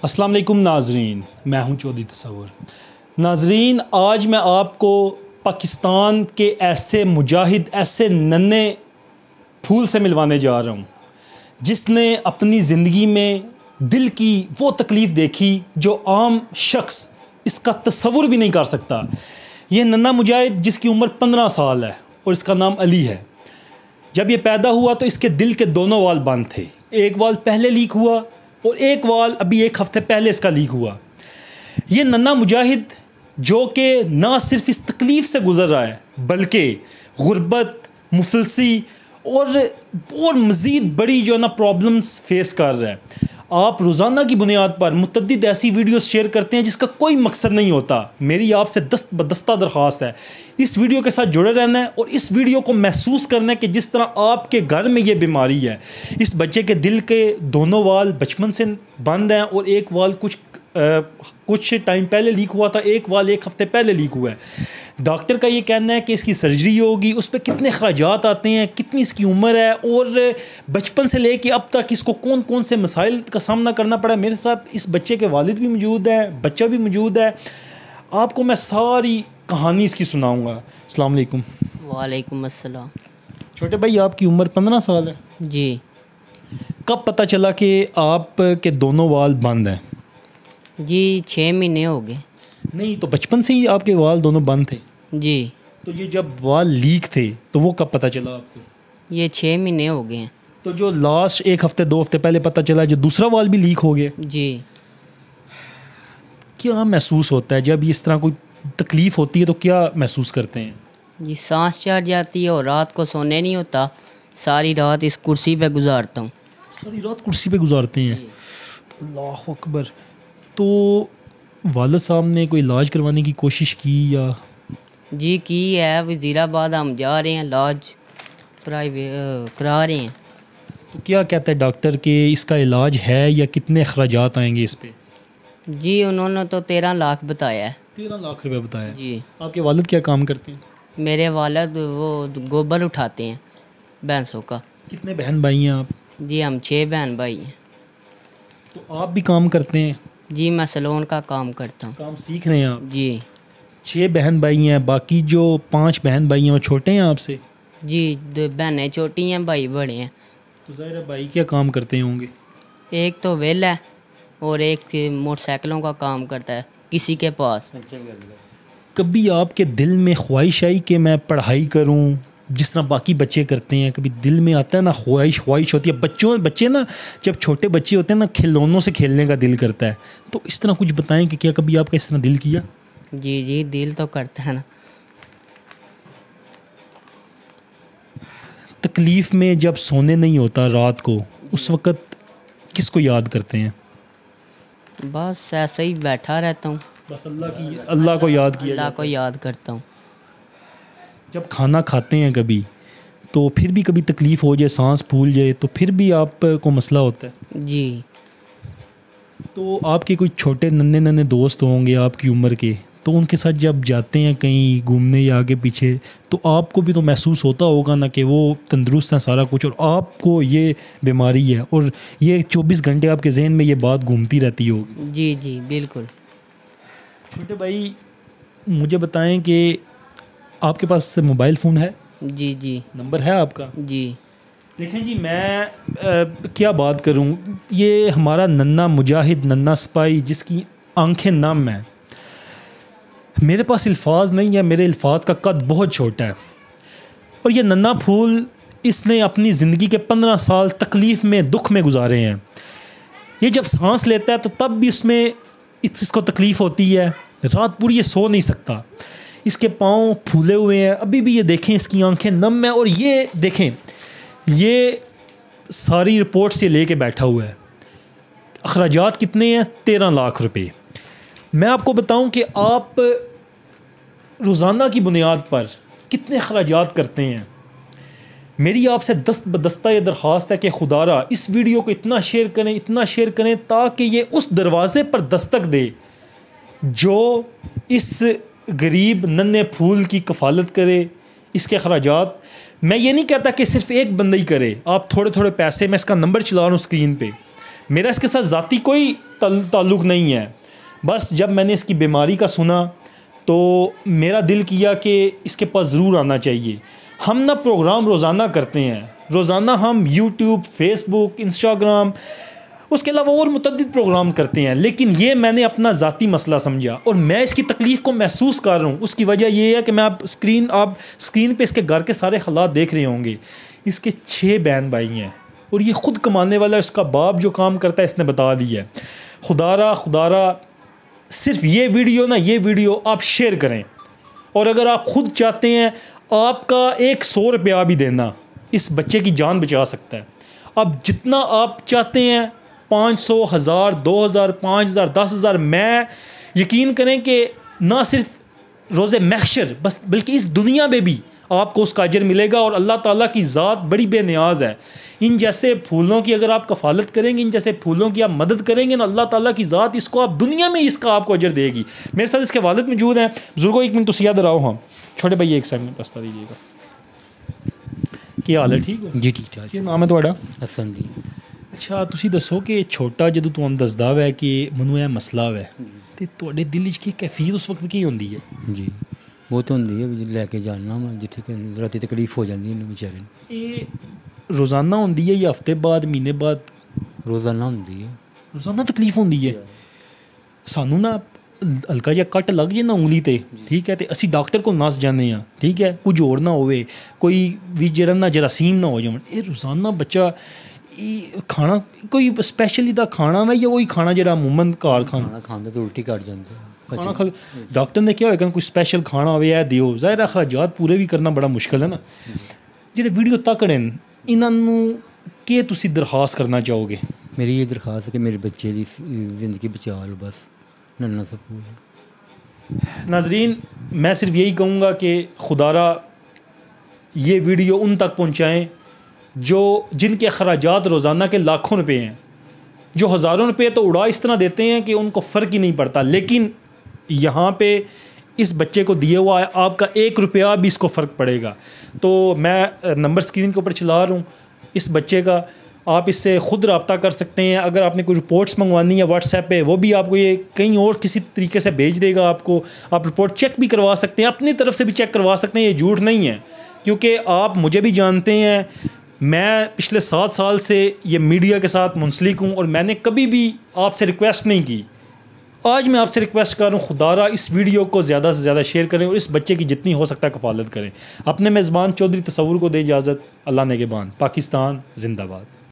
अस्सलाम वालेकुम नाजरीन, मैं हूं चौधरी तसव्वुर। नाजरीन, आज मैं आपको पाकिस्तान के ऐसे मुजाहिद, ऐसे नन्हे फूल से मिलवाने जा रहा हूं जिसने अपनी ज़िंदगी में दिल की वो तकलीफ़ देखी जो आम शख्स इसका तसव्वुर भी नहीं कर सकता। ये नन्हा मुजाहिद जिसकी उम्र 15 साल है और इसका नाम अली है। जब ये पैदा हुआ तो इसके दिल के दोनों वाल बंद थे। एक वाल पहले लीक हुआ और एक वाल अभी एक हफ़्ते पहले इसका लीक हुआ। ये नन्हा मुजाहिद जो कि ना सिर्फ इस तकलीफ़ से गुज़र रहा है बल्कि गुर्बत, मुफलसी और मज़ीद बड़ी जो है ना प्रॉब्लम्स फेस कर रहा है। आप रोज़ाना की बुनियाद पर मुतअद्दिद ऐसी वीडियोस शेयर करते हैं जिसका कोई मकसद नहीं होता। मेरी आपसे दस्ता दरख्वास्त है, इस वीडियो के साथ जुड़े रहना है और इस वीडियो को महसूस करना है कि जिस तरह आपके घर में ये बीमारी है। इस बच्चे के दिल के दोनों वाल बचपन से बंद हैं और एक वाल कुछ टाइम पहले लीक हुआ था, एक वाल एक हफ़्ते पहले लीक हुआ है। डॉक्टर का ये कहना है कि इसकी सर्जरी होगी, उस पर कितने खर्चात आते हैं, कितनी इसकी उम्र है और बचपन से लेके अब तक इसको कौन कौन से मसाइल का सामना करना पड़ा। मेरे साथ इस बच्चे के वालिद भी मौजूद हैं, बच्चा भी मौजूद है। आपको मैं सारी कहानी इसकी सुनाऊँगा। अस्सलाम वालेकुम। वालेकुम अस्सलाम। छोटे भाई, आपकी उम्र 15 साल है जी। कब पता चला कि आपके दोनों वाल बंद हैं? जी 6 महीने हो गए। नहीं तो बचपन से ही आपके वाल दोनों बंद थे? जी। तो ये जब वाल लीक थे तो वो कब पता चला आपको? ये 6 महीने हो गए हैं। तो जो लास्ट एक हफ़्ते 2 हफ़्ते पहले पता चला जो दूसरा वाल भी लीक हो गया। जी। क्या महसूस होता है जब इस तरह कोई तकलीफ़ होती है तो क्या महसूस करते हैं? जी सांस चढ़ जाती है और रात को सोने नहीं होता। सारी रात इस कुर्सी पे गुजारता हूँ। सारी रात कुर्सी पे गुजारते हैं? अल्लाह अकबर। तो वालिद साहब ने कोई इलाज करवाने की कोशिश की या? जी की है, वज़ीराबाद हम जा रहे हैं, इलाज प्राइवेट करा रहे हैं। तो क्या कहता है डॉक्टर कि इसका इलाज है या कितने अखराजात आएंगे इस पे? जी उन्होंने तो 13 लाख बताया है। 13 लाख रुपए बताया? जी। आपके वालिद क्या काम करते हैं? मेरे वालिद वो गोबर उठाते हैं भैंसों का। कितने बहन भाई हैं आप? जी हम 6 बहन भाई हैं। तो आप भी काम करते हैं? जी मैं सैलून का काम करता हूँ। काम सीख रहे हैं आप? जी। 6 बहन भाई हैं, बाकी जो 5 बहन भाई हैं वो छोटे हैं आपसे? जी 2 बहनें छोटी हैं, भाई बड़े हैं। तो ज़ाहिर है भाई क्या काम करते होंगे? एक तो वेल है और एक मोटरसाइकिलों का काम करता है किसी के पास। कभी आपके दिल में ख्वाहिश आई कि मैं पढ़ाई करूं जिस तरह बाकी बच्चे करते हैं? कभी दिल में आता है ना ख्वाहिश होती है? बच्चे ना जब छोटे बच्चे होते हैं ना खिलौनों से खेलने का दिल करता है। तो इस तरह कुछ बताएं कि क्या कभी आपका इस तरह दिल किया? जी जी दिल तो करता है ना। तकलीफ़ में जब सोने नहीं होता रात को, उस वक़्त किसको याद करते हैं? बस ऐसे ही बैठा रहता हूँ। बस अल्लाह को याद किया अल्लाह को याद करता हूँ। जब खाना खाते हैं कभी तो फिर भी कभी तकलीफ़ हो जाए, सांस फूल जाए तो फिर भी आपको मसला होता है? जी। तो आपके कोई छोटे नन्हे दोस्त होंगे आपकी उम्र के, तो उनके साथ जब जाते हैं कहीं घूमने या आगे पीछे तो आपको भी तो महसूस होता होगा ना कि वो तंदुरुस्त हैं सारा कुछ और आपको ये बीमारी है और ये 24 घंटे आपके जहन में ये बात घूमती रहती होगी। जी जी बिल्कुल। छोटे भाई मुझे बताएं कि आपके पास मोबाइल फ़ोन है? जी जी। नंबर है आपका? जी। देखें जी, मैं क्या बात करूं, ये हमारा नन्हा मुजाहिद, नन्हा सिपाही जिसकी आंखें नम हैं, मेरे पास अल्फाज नहीं है, मेरे अल्फाज का कद बहुत छोटा है। और ये नन्हा फूल इसने अपनी ज़िंदगी के 15 साल तकलीफ़ में, दुख में गुजारे हैं। ये जब सांस लेता है तो तब भी इसको तकलीफ़ होती है, रात पूरी ये सो नहीं सकता। इसके पाँव फूले हुए हैं, अभी भी ये देखें इसकी आंखें नम हैं और ये देखें ये सारी रिपोर्ट्स ये लेके बैठा हुआ है। अखराजात कितने हैं? 13 लाख रुपए। मैं आपको बताऊं कि आप रोज़ाना की बुनियाद पर कितने अखराजात करते हैं। मेरी आपसे दस्ता ये दरख्वास्त है कि खुदारा इस वीडियो को इतना शेयर करें ताकि ये उस दरवाज़े पर दस्तक दे जो इस गरीब नन्हे फूल की कफ़ालत करे, इसके अखराजात। मैं ये नहीं कहता कि सिर्फ एक बंदा ही करे, आप थोड़े थोड़े पैसे, मैं इसका नंबर चला रहा हूँ स्क्रीन पे, मेरा इसके साथ ज़ाती कोई ताल्लुक़ नहीं है। बस जब मैंने इसकी बीमारी का सुना तो मेरा दिल किया कि इसके पास ज़रूर आना चाहिए। हम ना प्रोग्राम रोज़ाना करते हैं, रोज़ाना हम यूट्यूब, फेसबुक, इंस्टाग्राम, उसके अलावा और मुतअद्दिद प्रोग्राम करते हैं, लेकिन ये मैंने अपना ज़ाती मसला समझा और मैं इसकी तकलीफ़ को महसूस कर रहा हूँ। उसकी वजह ये है कि मैं आप स्क्रीन पे इसके घर के सारे हालात देख रहे होंगे। इसके 6 बहन भाई हैं और ये ख़ुद कमाने वाला है। इसका बाप जो काम करता है इसने बता दिया है। खुदारा सिर्फ ये वीडियो आप शेयर करें, और अगर आप ख़ुद चाहते हैं आपका 100 रुपया भी देना इस बच्चे की जान बचा सकता है। अब जितना आप चाहते हैं 500, 1000, 2000, 5000, 10,000, मैं यकीन करें कि ना सिर्फ रोज़े महशर बस बल्कि इस दुनिया में भी आपको उसका अजर मिलेगा। और अल्लाह ताला की ज़ात बड़ी बेनियाज़ है। इन जैसे फूलों की अगर आप कफ़ालत करेंगे, इन जैसे फूलों की आप मदद करेंगे ना, अल्लाह ताला की ज़ात इसको आप दुनिया में इसका आपको अजर देगी। मेरे साथ इसके वालिद मौजूद हैं। बुजुर्गों 1 मिनट तो याद रहो। हाँ छोटे भाई 1 सेकंड बता दीजिएगा, क्या हाल है? ठीक है जी, ठीक ठाक। क्या नाम है ਤੁਹਾਡਾ? हसन जी। अच्छा ਤੁਸੀਂ ਦੱਸੋ ਕਿ ਛੋਟਾ ਜਦੋਂ ਤੁਹਾਨੂੰ ਦੱਸਦਾ ਹੈ ਕਿ ਮੈਨੂੰ ਇਹ ਮਸਲਾ ਹੈ ਤੇ ਤੁਹਾਡੇ ਦਿਲ 'ਚ ਕੀ ਕੈਫੀਅਤ ਉਸ ਵਕਤ ਕੀ ਹੁੰਦੀ ਹੈ? जी बहुत होंगी है भी लैके जाना मैं जिथे राती तकलीफ हो जाती है बेचारे ਨੂੰ। ਇਹ ਰੋਜ਼ਾਨਾ ਹੁੰਦੀ ਹੈ ਜਾਂ ਹਫਤੇ ਬਾਅਦ, ਮਹੀਨੇ ਬਾਅਦ? रोज़ाना होंगी है। ਰੋਜ਼ਾਨਾ ਤਕਲੀਫ ਹੁੰਦੀ ਹੈ। ਸਾਨੂੰ ਨਾ ਹਲਕਾ ਜਿਹਾ ਕੱਟ ਲੱਗ ਜੇ ਨਾ ਉਂਗਲੀ ਤੇ, ਠੀਕ ਹੈ, ਤੇ ਅਸੀਂ ਡਾਕਟਰ ਕੋਲ ਨਸ ਜਾਂਦੇ ਹਾਂ, ਠੀਕ ਹੈ, ਕੁਝ ਹੋਰ ਨਾ ਹੋਵੇ, ਕੋਈ ਵੀ ਜਿਹੜਾ ਨਾ ਜਰਾਸੀਮ ਨਾ ਹੋ ਜਾਣ। ਇਹ ਰੋਜ਼ਾਨਾ ਬੱਚਾ ਇਹ ਖਾਣਾ ਕੋਈ ਸਪੈਸ਼ਲੀ ਦਾ ਖਾਣਾ ਵਾ ਜਾਂ ਕੋਈ ਖਾਣਾ ਜਿਹੜਾ ਅਮੂਮਨ ਘਰ खाना खाते तो उल्टी कर जाते हैं। ਖਾਣਾ ਖਾ ਡਾਕਟਰ ਨੇ ਕਿਹਾ ਹੋਏਗਾ ਕੋਈ ਸਪੈਸ਼ਲ ਖਾਣਾ ਹੋਵੇ ਇਹ ਦਿਓ। ਜ਼ਾਹਿਰ ਹੈ ਅਖਰਾਜਾਤ ਪੂਰੇ ਵੀ ਕਰਨਾ ਬੜਾ ਮੁਸ਼ਕਿਲ ਹੈ ਨਾ। ਜਿਹੜੇ ਵੀਡੀਓ ਤੱਕ ਰਹੇ ਨੇ ਇਹਨਾਂ ਨੂੰ ਕੀ ਤੁਸੀਂ ਦਰਖਾਸਤ ਕਰਨਾ ਚਾਹੋਗੇ? मेरी ये दरख्वास्त है कि मेरे बच्चे की ज़िंदगी बचा लो बस, नन्ना सब। नाजरीन मैं सिर्फ यही कहूँगा कि खुदारा ये वीडियो उन तक पहुँचाएँ जो जिनके अखराजात रोज़ाना के लाखों रुपए हैं, जो हज़ारों रुपए तो उड़ा इस तरह देते हैं कि उनको फ़र्क ही नहीं पड़ता। लेकिन यहाँ पे इस बच्चे को दिया हुआ है, आपका 1 रुपया भी इसको फ़र्क पड़ेगा। तो मैं नंबर स्क्रीन के ऊपर चला रहा हूँ इस बच्चे का, आप इससे ख़ुद रब्ता कर सकते हैं। अगर आपने कोई रिपोर्ट्स मंगवानी है व्हाट्सएप पे, वो भी आपको ये कहीं और किसी तरीके से भेज देगा आपको। आप रिपोर्ट चेक भी करवा सकते हैं, अपनी तरफ से भी चेक करवा सकते हैं। ये झूठ नहीं है, क्योंकि आप मुझे भी जानते हैं, मैं पिछले 7 साल से ये मीडिया के साथ मुंसलिक हूँ और मैंने कभी भी आपसे रिक्वेस्ट नहीं की। आज मैं आपसे रिक्वेस्ट कर रहा हूँ, खुदारा इस वीडियो को ज़्यादा से ज़्यादा शेयर करें और इस बच्चे की जितनी हो सकता है कफ़ालत करें। अपने मेज़बान चौधरी तसव्वुर को दे इजाज़त। अल्लाह नेगहबान। पाकिस्तान ज़िंदाबाद।